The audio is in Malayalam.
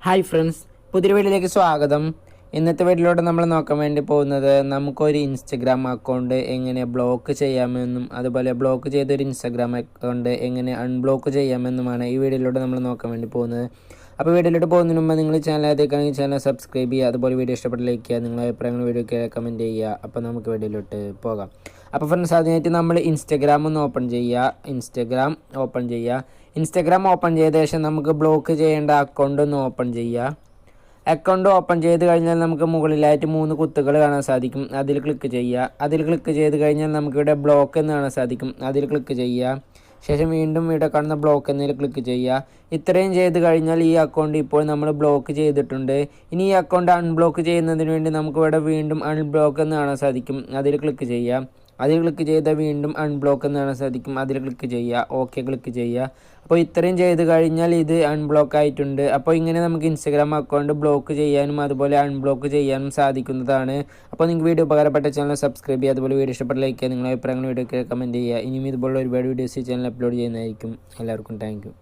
ഹായ് ഫ്രണ്ട്സ്, പുതിയ വീഡിയോയിലേക്ക് സ്വാഗതം. ഇന്നത്തെ വീഡിയോയിലൂടെ നമ്മൾ നോക്കാൻ വേണ്ടി പോകുന്നത് നമുക്കൊരു ഇൻസ്റ്റഗ്രാം അക്കൗണ്ട് എങ്ങനെ ബ്ലോക്ക് ചെയ്യാമെന്നും അതുപോലെ ബ്ലോക്ക് ചെയ്തൊരു ഇൻസ്റ്റഗ്രാം അക്കൗണ്ട് എങ്ങനെ അൺബ്ലോക്ക് ചെയ്യാമെന്നുമാണ് ഈ വീഡിയോയിലൂടെ നമ്മൾ നോക്കാൻ വേണ്ടി പോകുന്നത്. അപ്പോൾ വീഡിയോയിലോട്ട് പോകുന്നതിന് മുമ്പ് നിങ്ങൾ ചാനൽ ആദ്യമാണെങ്കിൽ ചാനൽ സബ്സ്ക്രൈബ് ചെയ്യുക, അതുപോലെ വീഡിയോ ഇഷ്ടപ്പെട്ട ലൈക്ക് ചെയ്യുക, നിങ്ങളുടെ അഭിപ്രായങ്ങൾ വീഡിയോയ്ക്ക് കമൻറ്റ് ചെയ്യുക. അപ്പോൾ നമുക്ക് വീഡിയോയിലോട്ട് പോകാം. അപ്പോൾ ഫ്രണ്ട്സ്, ആദ്യമായിട്ട് നമ്മൾ ഇൻസ്റ്റഗ്രാം ഒന്ന് ഓപ്പൺ ചെയ്യുക. ഇൻസ്റ്റഗ്രാം ഓപ്പൺ ചെയ്ത ശേഷം നമുക്ക് ബ്ലോക്ക് ചെയ്യേണ്ട അക്കൗണ്ട് ഒന്ന് ഓപ്പൺ ചെയ്യുക. അക്കൗണ്ട് ഓപ്പൺ ചെയ്ത് കഴിഞ്ഞാൽ നമുക്ക് മുകളിലായിട്ട് 3 കുത്തുകൾ കാണാൻ സാധിക്കും. അതിൽ ക്ലിക്ക് ചെയ്ത് കഴിഞ്ഞാൽ നമുക്കിവിടെ ബ്ലോക്ക് എന്ന് കാണാൻ സാധിക്കും. അതിൽ ക്ലിക്ക് ചെയ്യുക. ശേഷം വീണ്ടും ഇവിടെ കാണുന്ന ബ്ലോക്ക് എന്നതിൽ ക്ലിക്ക് ചെയ്യുക. ഇത്രയും ചെയ്ത് കഴിഞ്ഞാൽ ഈ അക്കൗണ്ട് ഇപ്പോൾ നമ്മൾ ബ്ലോക്ക് ചെയ്തിട്ടുണ്ട്. ഇനി ഈ അക്കൗണ്ട് അൺബ്ലോക്ക് ചെയ്യുന്നതിന് വേണ്ടി നമുക്കിവിടെ വീണ്ടും അൺബ്ലോക്ക് എന്ന് കാണാൻ സാധിക്കും. അതിൽ ക്ലിക്ക് ചെയ്യുക. അതിൽ ക്ലിക്ക് ചെയ്താൽ വീണ്ടും അൺബ്ലോക്ക് എന്ന് കാണാൻ സാധിക്കും. അതിൽ ക്ലിക്ക് ചെയ്യുക. ഓക്കെ ക്ലിക്ക് ചെയ്യുക. അപ്പോൾ ഇത്രയും ചെയ്ത് കഴിഞ്ഞാൽ ഇത് അൺബ്ലോക്ക് ആയിട്ടുണ്ട്. അപ്പോൾ ഇങ്ങനെ നമുക്ക് ഇൻസ്റ്റഗ്രാം അക്കൗണ്ട് ബ്ലോക്ക് ചെയ്യാനും അതുപോലെ അൺബ്ലോക്ക് ചെയ്യാനും സാധിക്കുന്നതാണ്. അപ്പോൾ നിങ്ങൾക്ക് വീഡിയോ ഉപകാരപ്പെട്ട ചാനൽ സബ്സ്ക്രൈബ് ചെയ്യുക, അതുപോലെ വീഡിയോ ഇഷ്ടപ്പെട്ട ലൈക്ക് ചെയ്യുക, നിങ്ങളുടെ അഭിപ്രായങ്ങൾ വീഡിയോയ്ക്ക് കമൻറ്റ് ചെയ്യുക. ഇനിയും ഇതുപോലുള്ള ഒരുപാട് വീഡിയോസ് ഈ ചാനൽ അപ്ലോഡ് ചെയ്യുന്നതായിരിക്കും. എല്ലാവർക്കും താങ്ക് യു.